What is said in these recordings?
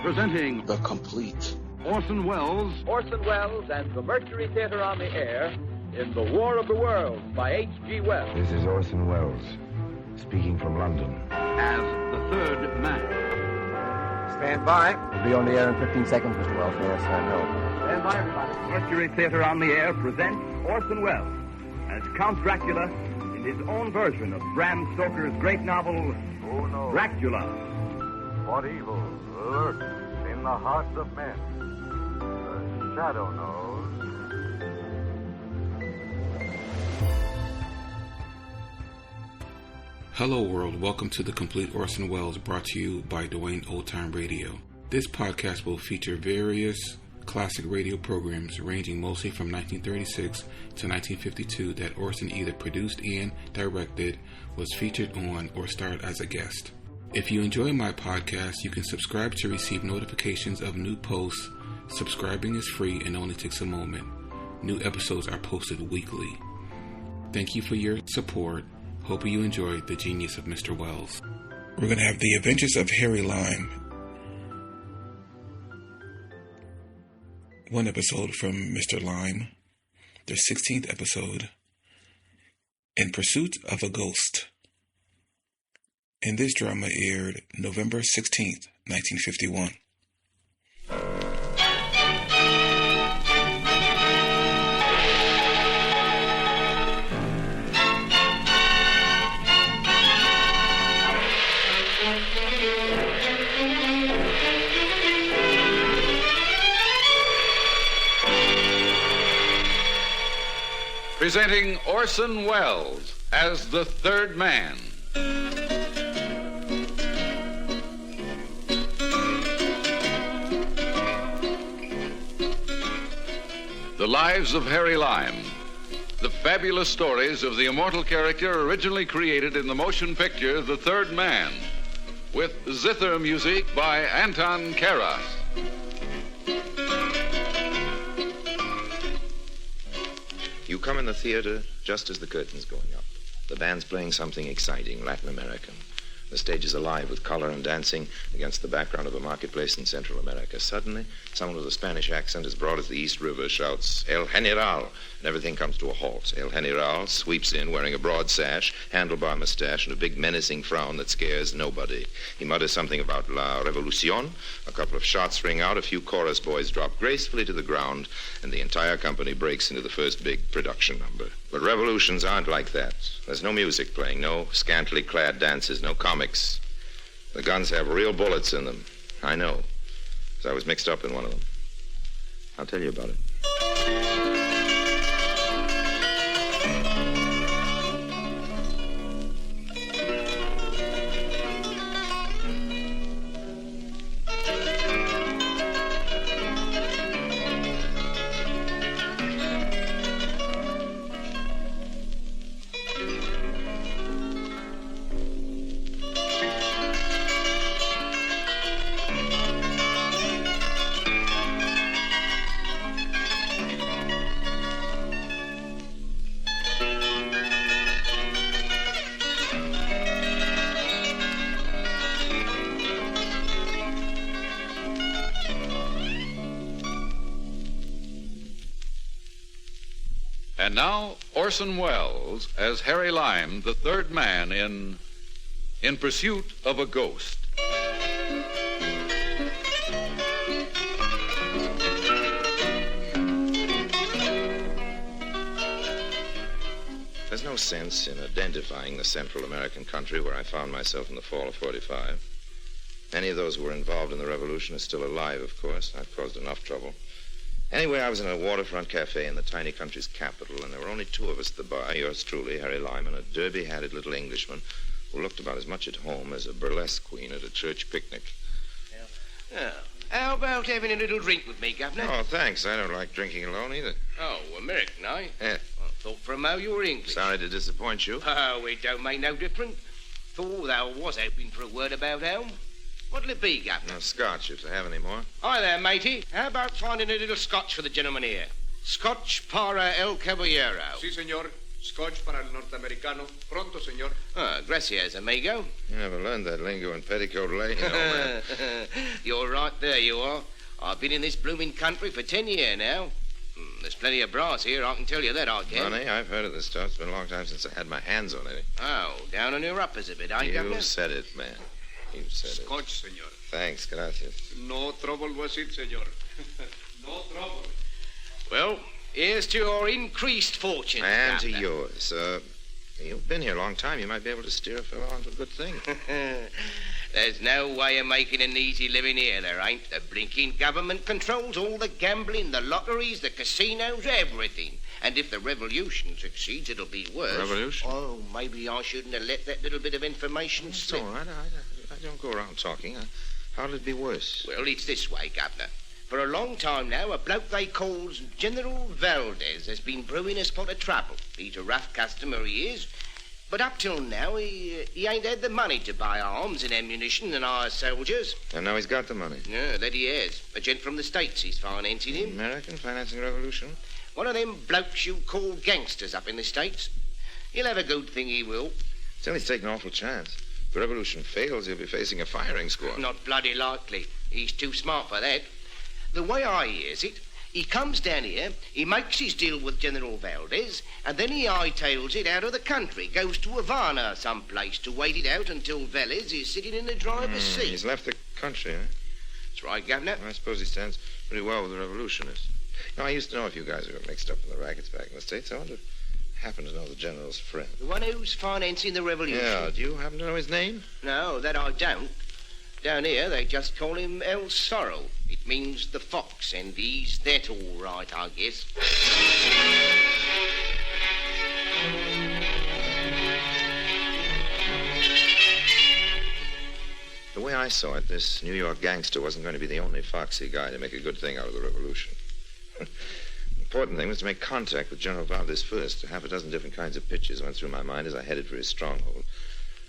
Presenting The Complete. Orson Welles and the Mercury Theater on the air in The War of the Worlds by H.G. Wells. This is Orson Welles, speaking from London. as the third man. Stand by. We'll be on the air in 15 seconds, Mr. Wells. Yes, I know. Stand by, everybody. Mercury Theater on the air presents Orson Welles as Count Dracula in his own version of Bram Stoker's great novel, Who knows Dracula. what evil lurks in the hearts of men? The shadow knows. Hello world, welcome to The Complete Orson Welles, brought to you by Dwayne Old Time Radio. This podcast will feature various classic radio programs ranging mostly from 1936 to 1952 that Orson either produced and directed, was featured on, or starred as a guest. If you enjoy my podcast, you can subscribe to receive notifications of new posts. Subscribing is free and only takes a moment. New episodes are posted weekly. Thank you for your support. Hope you enjoyed the genius of Mr. Welles. We're going to have The Adventures of Harry Lime. One episode from Mr. Lime. The 16th episode, In Pursuit of a Ghost. And this drama aired November 16th, 1951. Presenting Orson Welles as the third man. The Lives of Harry Lime. The fabulous stories of the immortal character originally created in the motion picture The Third Man, with zither music by Anton Karas. You come in the theater just as the curtain's going up. The band's playing something exciting, Latin American. The stage is alive with color and dancing against the background of a marketplace in Central America. Suddenly, someone with a Spanish accent as broad as the East River shouts, El General, and everything comes to a halt. El General sweeps in wearing a broad sash, handlebar mustache, and a big menacing frown that scares nobody. He mutters something about La Revolucion. A couple of shots ring out, a few chorus boys drop gracefully to the ground, and the entire company breaks into the first big production number. But revolutions aren't like that. There's no music playing, no scantily clad dances, no comics. The guns have real bullets in them. I know, because I was mixed up in one of them. I'll tell you about it. And now, Orson Welles as Harry Lime, the third man in Pursuit of a Ghost. There's no sense in identifying the Central American country where I found myself in the fall of '45. Many of those who were involved in the revolution are still alive, of course. I've caused enough trouble. Anyway, I was in a waterfront cafe in the tiny country's capital, and there were only two of us at the bar, yours truly, Harry Lime, and a derby-hatted little Englishman who looked about as much at home as a burlesque queen at a church picnic. How about having a little drink with me, Governor? Oh, thanks. I don't like drinking alone either. Oh, American, eh? Yeah. Well, thought for a mo you were English. Sorry to disappoint you. Oh, it don't make no difference. Thought I was hoping for a word about home. What'll it be, Governor? No scotch, if they have any more. Hi there, matey. How about finding a little scotch for the gentleman here? Scotch para el caballero. Si, senor. Scotch para el norteamericano. Pronto, señor. Ah, gracias, amigo. You never learned that lingo in Petticoat Lane, old man. You're right there, you are. I've been in this blooming country for 10 years now. There's plenty of brass here, I can tell you that, I can. Money? I've heard of this stuff. It's been a long time since I had my hands on it. Oh, down on your uppers a bit, ain't you? You said it, man. You said it. Scotch, señor. Thanks, gracias. No trouble was it, señor. No trouble. Well, here's to your increased fortune. And to yours. You've been here a long time. You might be able to steer a fellow onto a good thing. There's no way of making an easy living here, there ain't. The blinking government controls all the gambling, the lotteries, the casinos, everything. And if the revolution succeeds, it'll be worse. Revolution? Oh, maybe I shouldn't have let that little bit of information slip. All right. I don't go around talking. How'll it be worse? Well, it's this way, Governor. For a long time now, a bloke they calls General Valdez has been brewing a spot of trouble. He's a rough customer, he is. But up till now, he ain't had the money to buy arms and ammunition and hire soldiers. And now he's got the money. Yeah, that he has. A gent from the States he's financing him. American financing revolution? One of them blokes you call gangsters up in the States. He'll have a good thing, he will. Still, he's taking an awful chance. If the revolution fails, he'll be facing a firing squad. Not bloody likely. He's too smart for that. The way I hears it, he comes down here, he makes his deal with General Valdez, and then he hightails it out of the country, goes to Havana someplace to wait it out until Valdez is sitting in the driver's seat. He's left the country, eh? That's right, Governor. I suppose he stands pretty well with the revolutionists. I used to know a few guys who got mixed up in the rackets back in the States. I wonder if I happen to know the general's friend. The one who's financing the revolution? Yeah, do you happen to know his name? No, that I don't. Down here, they just call him El Zorro. It means the fox, and he's that all right, I guess. The way I saw it, this New York gangster wasn't going to be the only foxy guy to make a good thing out of the revolution. The important thing was to make contact with General Valdez first. Half a dozen different kinds of pitches went through my mind as I headed for his stronghold.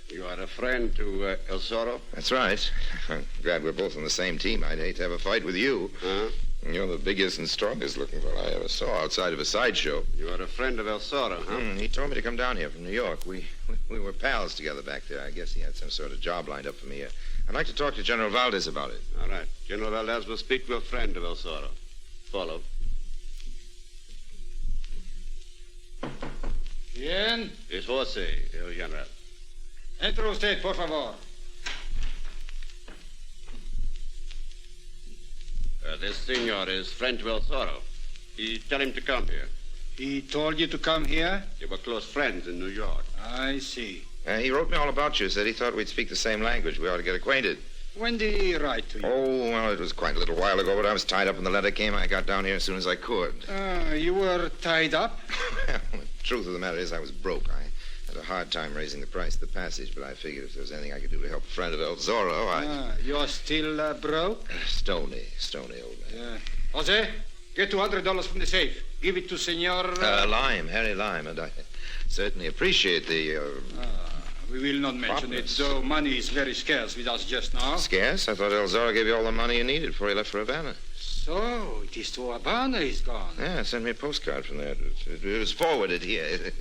You are a friend to El Zorro? That's right. I'm glad we're both on the same team. I'd hate to have a fight with you. Huh? You're the biggest and strongest looking fellow I ever saw outside of a sideshow. You are a friend of El Zorro, huh? He told me to come down here from New York. We were pals together back there. I guess he had some sort of job lined up for me. I'd like to talk to General Valdez about it. All right. General Valdez will speak to a friend of El Zorro. Follow. Bien. Es Jose, el general. Entre usted, por favor. This senor is friend to El Zorro. He tell him to come here. He told you to come here? They were close friends in New York. I see. He wrote me all about you. Said he thought we'd speak the same language. We ought to get acquainted. When did he write to you? Oh, well, it was quite a little while ago, but I was tied up when the letter came. I got down here as soon as I could. You were tied up? Well, the truth of the matter is I was broke. I had a hard time raising the price of the passage, but I figured if there was anything I could do to help a friend of El Zorro, You're still broke? Stony, old man. Jose, get $200 from the safe. Give it to Senor... Lime, Harry Lime, and I certainly appreciate the... We will not mention it, though money is very scarce with us just now. Scarce? I thought El Zorro gave you all the money you needed before he left for Havana. So, it is to Havana he's gone. Yeah, sent me a postcard from there. It was forwarded here.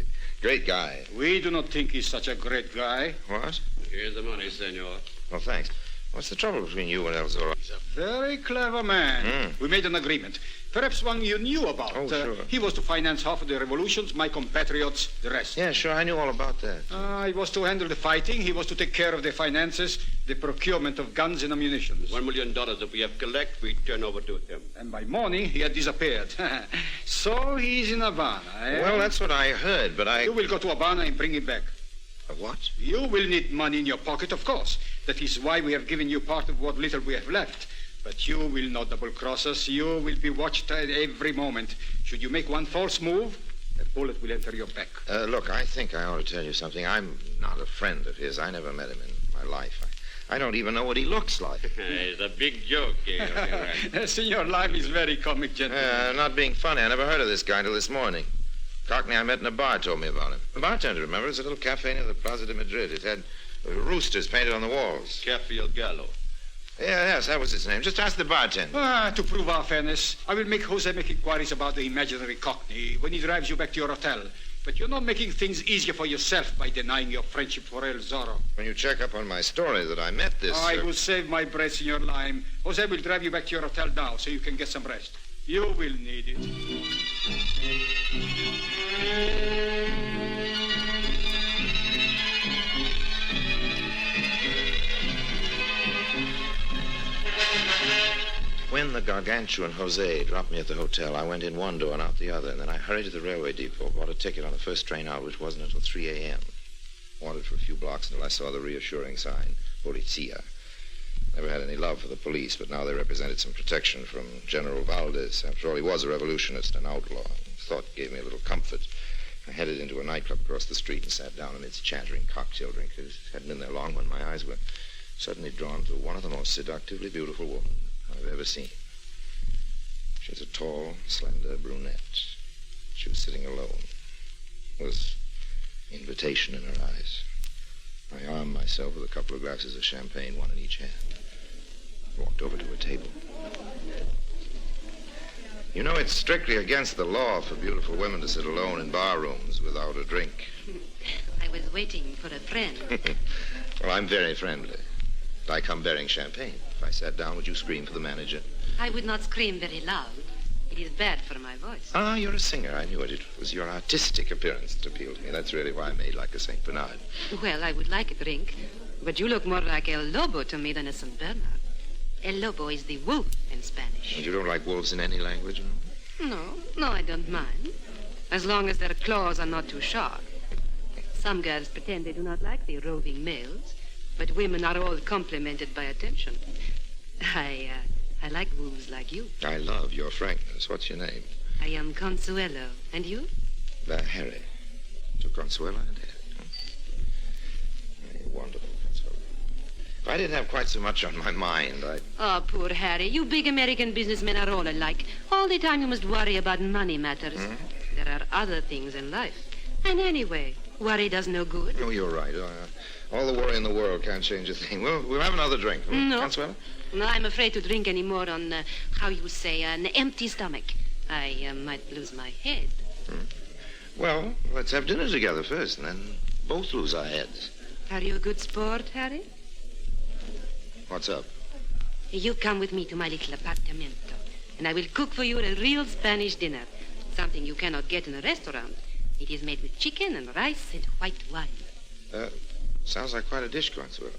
Great guy. We do not think he's such a great guy. What? Here's the money, senor. Well, thanks. What's the trouble between you and El Zorro? He's a very clever man. We made an agreement. Perhaps one you knew about. Oh, sure. He was to finance half of the revolutions, my compatriots the rest. Yeah, sure. I knew all about that. He was to handle the fighting. He was to take care of the finances, the procurement of guns and ammunition. $1 million that we have collect, we turn over to him. And by morning, he had disappeared. So he's in Havana, eh? Well, that's what I heard, but You will go to Havana and bring him back. What? You will need money in your pocket, of course. That is why we have given you part of what little we have left. But you will not double-cross us. You will be watched at every moment. Should you make one false move, a bullet will enter your back. Look, I think I ought to tell you something. I'm not a friend of his. I never met him in my life. I don't even know what he looks like. It's a big joke, Senor Lime is very comic, gentleman. Not being funny, I never heard of this guy until this morning. Cockney I met in a bar told me about him. The bartender, remember? It was a little cafe near the Plaza de Madrid. It had roosters painted on the walls. Cafe El Gallo. Yes, that was his name. Just ask the bartender. To prove our fairness, I will make Jose make inquiries about the imaginary Cockney when he drives you back to your hotel. But you're not making things easier for yourself by denying your friendship for El Zorro. When you check up on my story that I met this... I will save my breath, Senor Lime. Jose will drive you back to your hotel now so you can get some rest. You will need it. When the gargantuan Jose dropped me at the hotel, I went in one door and out the other, and then I hurried to the railway depot, bought a ticket on the first train out, which wasn't until 3 a.m. Wandered for a few blocks until I saw the reassuring sign, Polizia. Never had any love for the police, but now they represented some protection from General Valdez. After all, he was a revolutionist, an outlaw. Thought gave me a little comfort. I headed into a nightclub across the street and sat down amidst chattering cocktail drinkers. Hadn't been there long when my eyes were suddenly drawn to one of the most seductively beautiful women I've ever seen. She was a tall, slender brunette. She was sitting alone. There was invitation in her eyes. I armed myself with a couple of glasses of champagne, one in each hand. Walked over to her table. You know, it's strictly against the law for beautiful women to sit alone in bar rooms without a drink. I was waiting for a friend. Well, I'm very friendly. I come bearing champagne. If I sat down, would you scream for the manager? I would not scream very loud. It is bad for my voice. Ah, you're a singer. I knew it. It was your artistic appearance that appealed to me. That's really why I made like a St. Bernard. Well, I would like a drink, but you look more like El Lobo to me than a St. Bernard. El Lobo is the wolf in Spanish. And you don't like wolves in any language, no? No, I don't mind. As long as their claws are not too sharp. Some girls pretend they do not like the roving males, but women are all complimented by attention. I like wolves like you. I love your frankness. What's your name? I am Consuelo. And you? Harry. To Consuelo and Harry. Huh? Wonderful, Consuelo. If I didn't have quite so much on my mind, I'd... Oh, poor Harry. You big American businessmen are all alike. All the time you must worry about money matters. There are other things in life. And anyway, worry does no good. Oh, you're right. All the worry in the world can't change a thing. We'll have another drink. No. Consuelo? No, I'm afraid to drink any more on, how you say, an empty stomach. I might lose my head. Well, let's have dinner together first, and then both lose our heads. Are you a good sport, Harry? What's up? You come with me to my little apartamento, and I will cook for you a real Spanish dinner. Something you cannot get in a restaurant. It is made with chicken and rice and white wine. Sounds like quite a dish, Consuelo.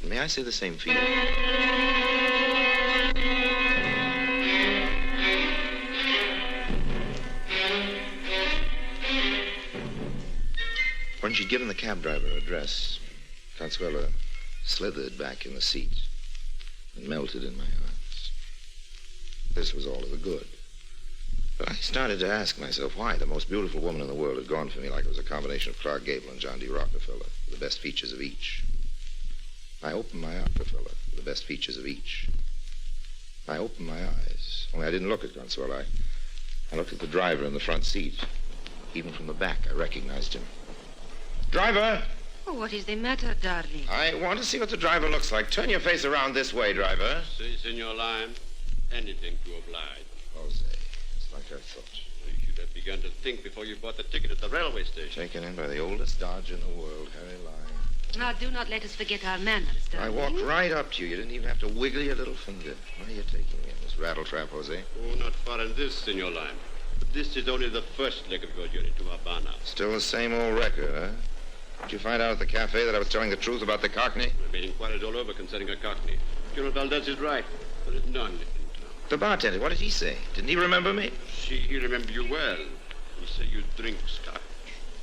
May I say the same for you? When she'd given the cab driver her address, Consuelo slithered back in the seat and melted in my arms. This was all to the good. But I started to ask myself why the most beautiful woman in the world had gone for me like it was a combination of Clark Gable and John D. Rockefeller, with the best features of each. I opened my Rockefeller, with the best features of each. I opened my eyes. Only I didn't look at Consuelo. I looked at the driver in the front seat. Even from the back, I recognized him. Driver! Oh, what is the matter, darling? I want to see what the driver looks like. Turn your face around this way, driver. Si, Senor Lime. Anything to oblige. Jose. It's like I thought. You should have begun to think before you bought the ticket at the railway station. Taken in by the oldest dodge in the world, Harry Lime. Now, do not let us forget our manners, darling. I walked right up to you. You didn't even have to wiggle your little finger. Why are you taking me in this rattletrap, Jose? Oh, not far in this, Senor Lime. But this is only the first leg of your journey to Havana. Still the same old record, huh? Did you find out at the cafe that I was telling the truth about the Cockney? I've made inquiries all over concerning a Cockney. General Valdez is right. There is none in town. The bartender, what did he say? Didn't he remember me? He remembered you well. He said you drink scotch.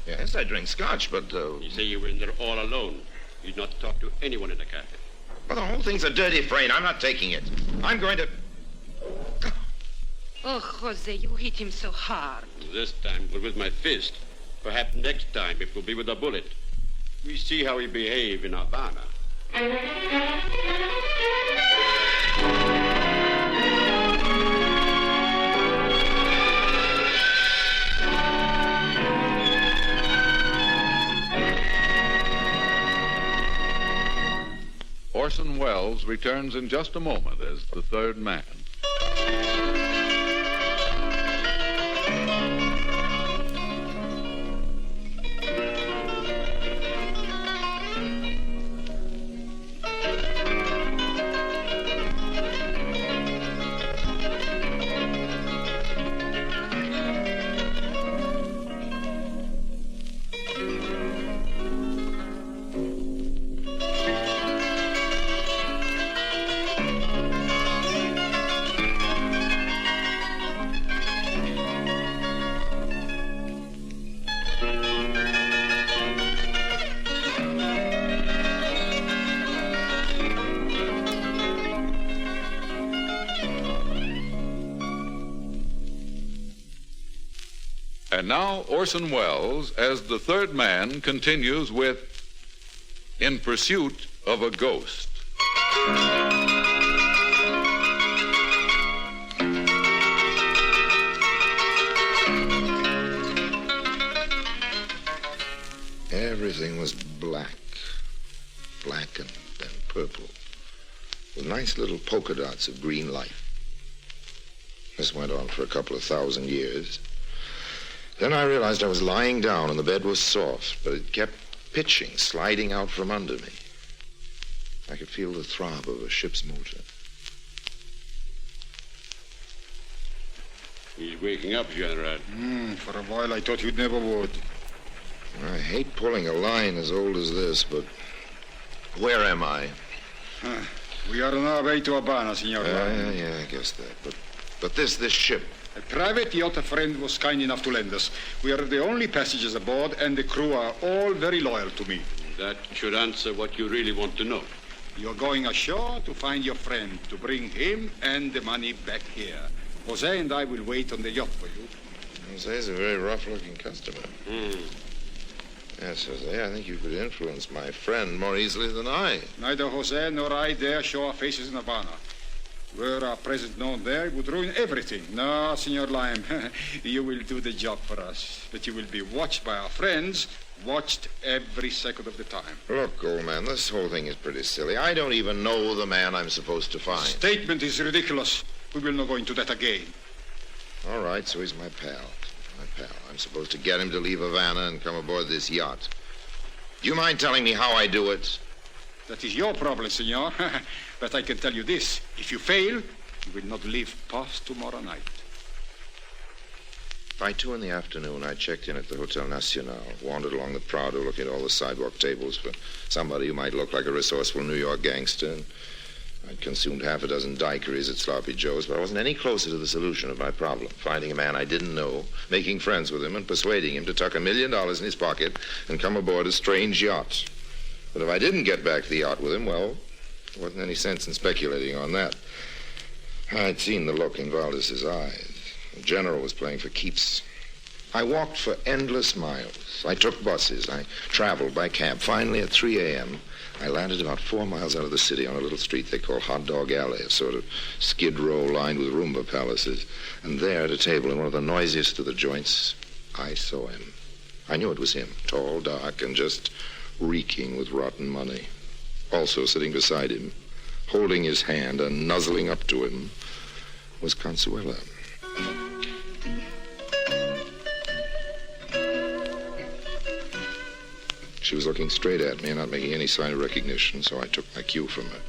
Yes, I drink scotch, but... He said you were in there all alone. You did not talk to anyone in the cafe. Well, the whole thing's a dirty frame. I'm not taking it. I'm going to... Oh, Jose, you hit him so hard. This time it was with my fist. Perhaps next time it will be with a bullet. We see how he behave in Havana. Orson Welles returns in just a moment as the third man. And now Orson Welles, as the third man, continues with In Pursuit of a Ghost. Everything was black and purple, with nice little polka dots of green light. This went on for a couple of 1,000 years. Then I realized I was lying down and the bed was soft, but it kept pitching, sliding out from under me. I could feel the throb of a ship's motor. He's waking up, General. For a while I thought you never would. I hate pulling a line as old as this, but where am I? We are on our way to Habana, Senor. Yeah, I guess that. But this ship. A private yacht a friend was kind enough to lend us. We are the only passengers aboard, and the crew are all very loyal to me. That should answer what you really want to know. You're going ashore to find your friend, to bring him and the money back here. Jose and I will wait on the yacht for you. Jose's a very rough-looking customer. Yes, Jose, I think you could influence my friend more easily than I. Neither Jose nor I dare show our faces in Havana. Were our presence known there, it would ruin everything. No, Senor Lime, you will do the job for us. But you will be watched by our friends, watched every second of the time. Look, old man, this whole thing is pretty silly. I don't even know the man I'm supposed to find. Statement is ridiculous. We will not go into that again. All right, so he's my pal. I'm supposed to get him to leave Havana and come aboard this yacht. Do you mind telling me how I do it? That is your problem, senor. But I can tell you this. If you fail, you will not leave past tomorrow night. By 2 p.m, I checked in at the Hotel Nacional, wandered along the Prado looking at all the sidewalk tables for somebody who might look like a resourceful New York gangster. And I'd consumed half a dozen daiquiris at Sloppy Joe's, but I wasn't any closer to the solution of my problem, finding a man I didn't know, making friends with him, and persuading him to tuck $1 million in his pocket and come aboard a strange yacht. But if I didn't get back to the yacht with him, well, there wasn't any sense in speculating on that. I'd seen the look in Valdez's eyes. The general was playing for keeps. I walked for endless miles. I took buses. I traveled by cab. Finally, at 3 a.m., I landed about 4 miles out of the city on a little street they call Hot Dog Alley, a sort of skid row lined with Roomba palaces. And there, at a table in one of the noisiest of the joints, I saw him. I knew it was him, tall, dark, and just reeking with rotten money. Also sitting beside him, holding his hand and nuzzling up to him, was Consuela. She was looking straight at me and not making any sign of recognition, so I took my cue from her,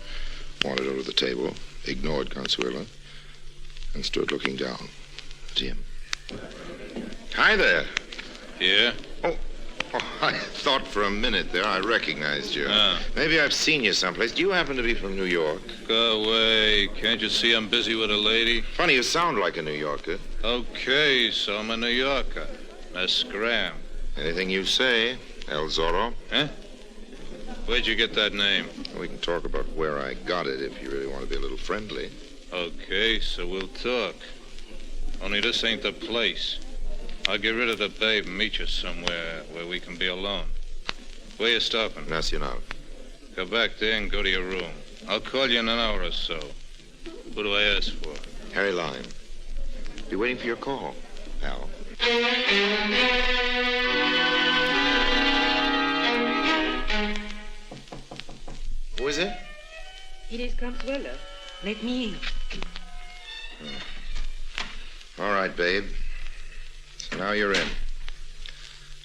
wandered over to the table, ignored Consuela, and stood looking down at him. Hi there. Yeah? Oh, I thought for a minute there I recognized you. Maybe I've seen you someplace. Do you happen to be from New York? Go away. Can't you see I'm busy with a lady? Funny, you sound like a New Yorker. Okay, so I'm a New Yorker. A scram. Anything you say, El Zorro. Huh? Where'd you get that name? We can talk about where I got it if you really want to be a little friendly. Okay, so we'll talk. Only this ain't the place. I'll get rid of the babe and meet you somewhere where we can be alone. Where you stopping? Nacional. Go back there and go to your room. I'll call you in an hour or so. Who do I ask for? Harry Lime. Be waiting for your call, pal. Who is it? It is Consuelo. Let me in. All right, babe. So now you're in.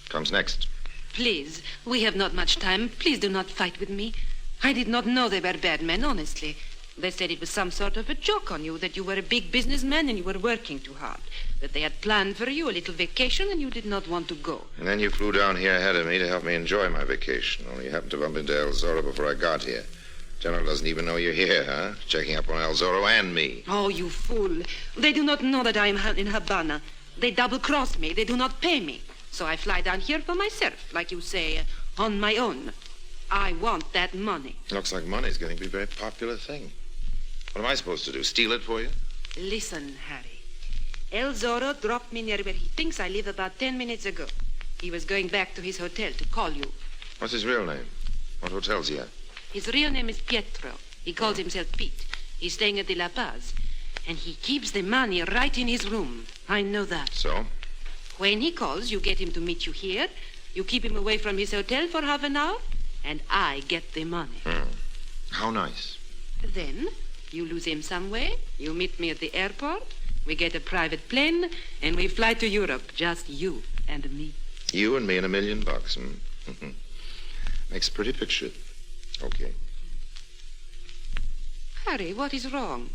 Comes next. Please, we have not much time. Please do not fight with me. I did not know they were bad men, honestly. They said it was some sort of a joke on you, that you were a big businessman and you were working too hard, that they had planned for you a little vacation and you did not want to go. And then you flew down here ahead of me to help me enjoy my vacation, only you happened to bump into El Zorro before I got here. General doesn't even know you're here, huh? Checking up on El Zorro and me. Oh, you fool. They do not know that I am in Havana. They double-cross me. They do not pay me. So I fly down here for myself, like you say, on my own. I want that money. Looks like money's getting to be a very popular thing. What am I supposed to do, steal it for you? Listen, Harry. El Zorro dropped me near where he thinks I live about 10 minutes ago. He was going back to his hotel to call you. What's his real name? What hotel's he at? His real name is Pietro. He calls himself Pete. He's staying at the La Paz. And he keeps the money right in his room. I know that. So? When he calls, you get him to meet you here. You keep him away from his hotel for half an hour, and I get the money. How nice. Then you lose him somewhere. You meet me at the airport. We get a private plane, and we fly to Europe. Just you and me. You and me and $1 million, Makes a pretty picture. Okay. Harry, what is wrong?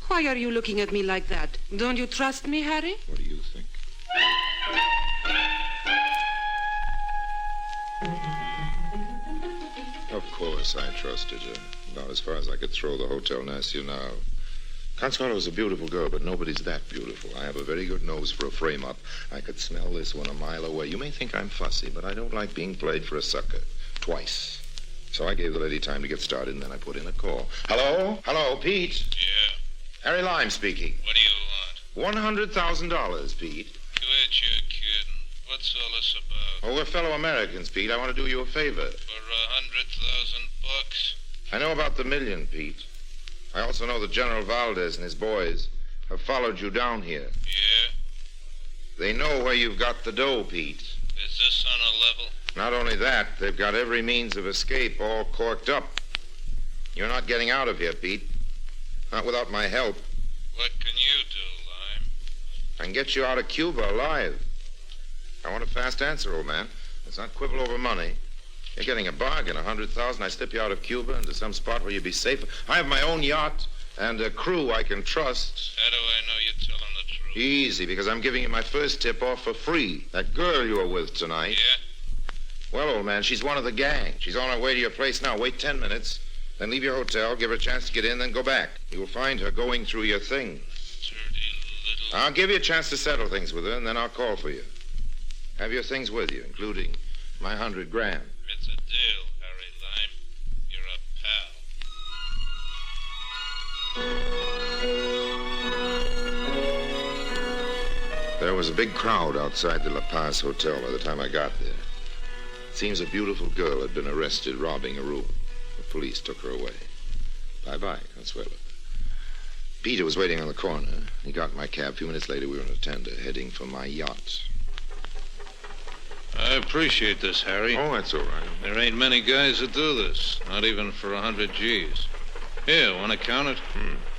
Why are you looking at me like that? Don't you trust me, Harry? What do you think? Of course I trusted her. About as far as I could throw the Hotel Nacional. Consuelo's a beautiful girl, but nobody's that beautiful. I have a very good nose for a frame-up. I could smell this one a mile away. You may think I'm fussy, but I don't like being played for a sucker. Twice. So I gave the lady time to get started, and then I put in a call. Hello? Hello, Pete? Yeah? Harry Lime speaking. What do you want? $100,000, Pete. Quit your kidding. What's all this about? Oh, we're fellow Americans, Pete. I want to do you a favor. For $100,000? I know about the $1 million, Pete. I also know that General Valdez and his boys have followed you down here. Yeah? They know where you've got the dough, Pete. Is this on a level? Not only that, they've got every means of escape all corked up. You're not getting out of here, Pete. Not without my help. What can you do, Lime? I can get you out of Cuba alive. I want a fast answer, old man. Let's not quibble over money. You're getting a bargain, $100,000. I slip you out of Cuba into some spot where you'll be safe. I have my own yacht and a crew I can trust. How do I know you're telling the truth? Easy, because I'm giving you my first tip-off for free. That girl you were with tonight. Yeah? Well, old man, she's one of the gang. She's on her way to your place now. Wait 10 minutes. Then leave your hotel, give her a chance to get in, then go back. You'll find her going through your things. Dirty little... I'll give you a chance to settle things with her, and then I'll call for you. Have your things with you, including my $100,000. It's a deal, Harry Lime. You're a pal. There was a big crowd outside the La Paz Hotel by the time I got there. It seems a beautiful girl had been arrested robbing a room. The police took her away. Bye-bye, Consuelo. Peter was waiting on the corner. He got in my cab. A few minutes later, we were in a tender heading for my yacht. I appreciate this, Harry. Oh, that's all right. There ain't many guys that do this, not even for 100 G's. Here, want to count it?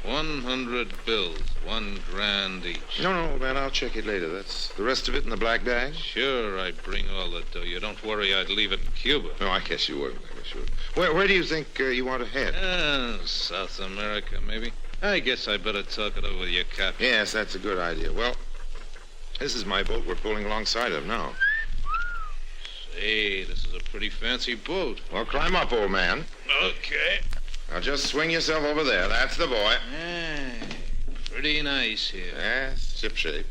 100 bills, $1,000 each. No, man, I'll check it later. That's the rest of it in the black bag? Sure, I bring all the dough. You don't worry, I'd leave it in Cuba. No, I guess you wouldn't. Where do you think you want to head? South America, maybe. I guess I better talk it over with your captain. Yes, that's a good idea. Well, this is my boat we're pulling alongside of now. Say, this is a pretty fancy boat. Well, climb up, old man. Okay. Now just swing yourself over there. That's the boy. Pretty nice here. Yes, shipshape.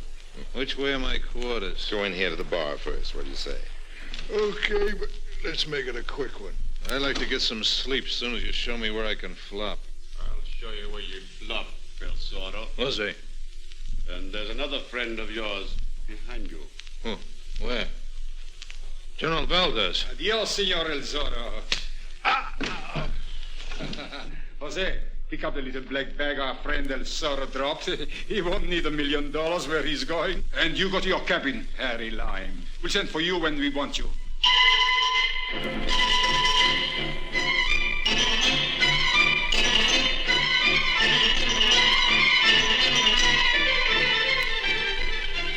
Which way are my quarters? Go in here to the bar first. What do you say? Okay, but let's make it a quick one. I'd like to get some sleep as soon as you show me where I can flop. I'll show you where you flop, El Zorro. Was he? And there's another friend of yours behind you. Oh, where? General Valdez. Adios, Senor El Zorro. Jose, pick up the little black bag our friend El Zorro dropped. He won't need $1 million where he's going. And you go to your cabin, Harry Lime. We'll send for you when we want you.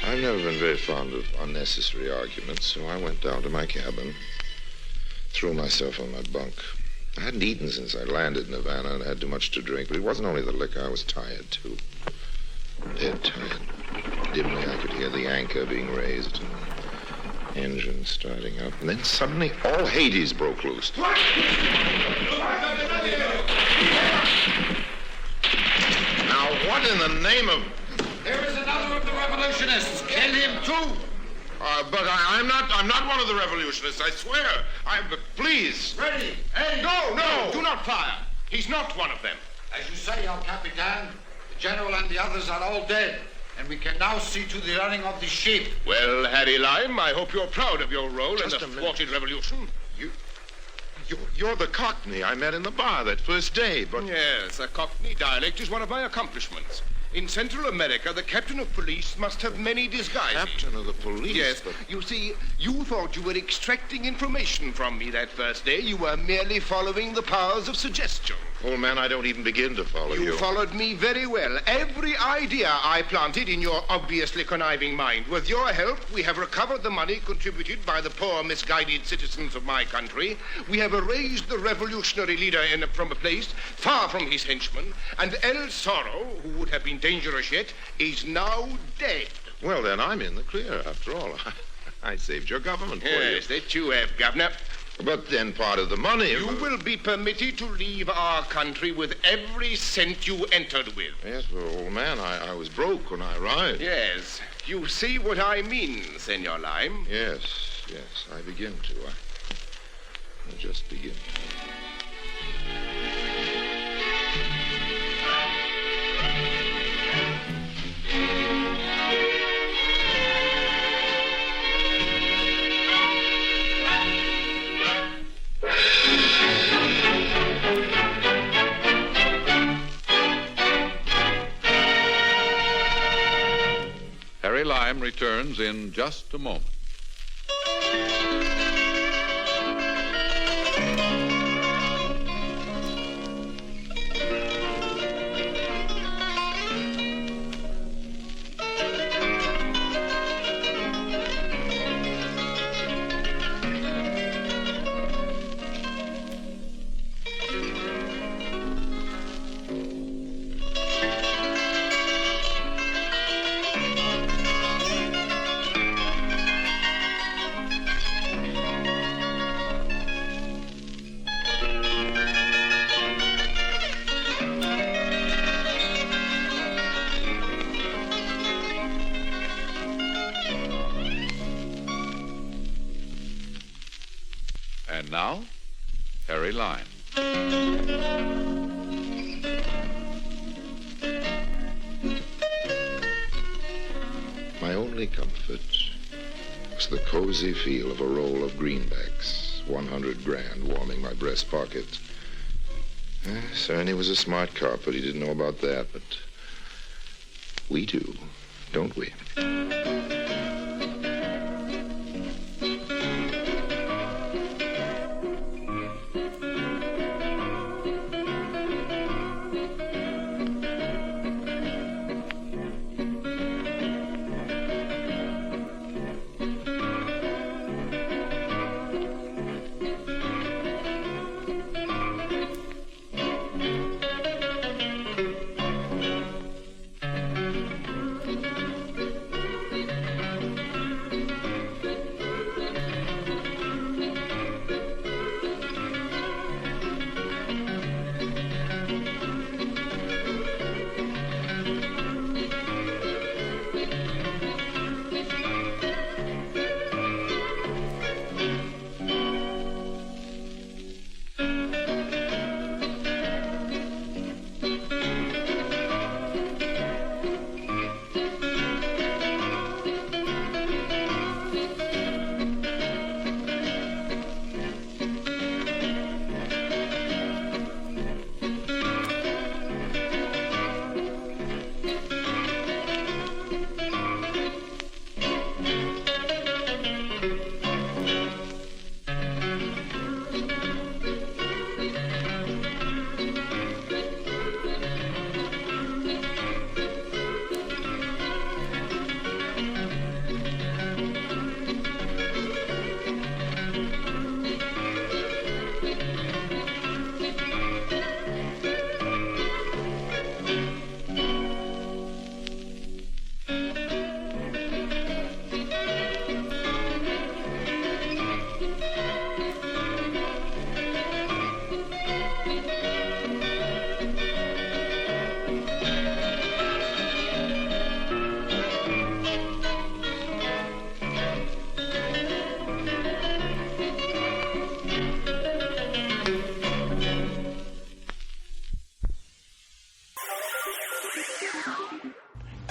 I've never been very fond of unnecessary arguments, so I went down to my cabin, threw myself on my bunk. I hadn't eaten since I landed in Havana and had too much to drink, but it wasn't only the liquor. I was tired, too. Dead tired. Dimly, I could hear the anchor being raised and the engine starting up. And then suddenly, all Hades broke loose. Now, what in the name of... There is another of the revolutionists. Kill him, too. But I'm not one of the revolutionists, I swear. Please. Ready. Hey. No. Do not fire. He's not one of them. As you say, El Capitan, the general and the others are all dead. and we can now see to the running of the ship. Well, Harry Lime, I hope you're proud of your role in the thwarted revolution. You're the Cockney I met in the bar that first day, but... Yes, a Cockney dialect is one of my accomplishments. In Central America, the captain of police must have many disguises. Captain of the police? Yes. But... You see, you thought you were extracting information from me that first day. You were merely following the powers of suggestion. Old man, I don't even begin to follow you. You followed me very well. Every idea I planted in your obviously conniving mind. With your help, we have recovered the money contributed by the poor, misguided citizens of my country. We have erased the revolutionary leader from a place far from his henchmen. And El Zorro, who would have been dangerous yet, is now dead. Well, then I'm in the clear, after all. I saved your government for you. Yes, that you have, Governor. But then part of the money... You will be permitted to leave our country with every cent you entered with. Yes, well, old man, I was broke when I arrived. Yes. You see what I mean, Senor Lime? Yes, I begin to. I just begin to. Harry Lime returns in just a moment. And now, Harry Lime. My only comfort was the cozy feel of a roll of greenbacks, 100 grand warming my breast pocket. Cerny was a smart cop, but he didn't know about that. But we do, don't we?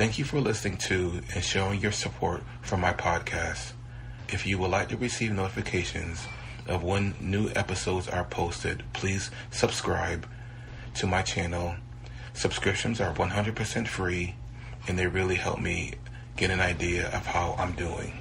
Thank you for listening to and showing your support for my podcast. If you would like to receive notifications of when new episodes are posted, please subscribe to my channel. Subscriptions are 100% free, and they really help me get an idea of how I'm doing.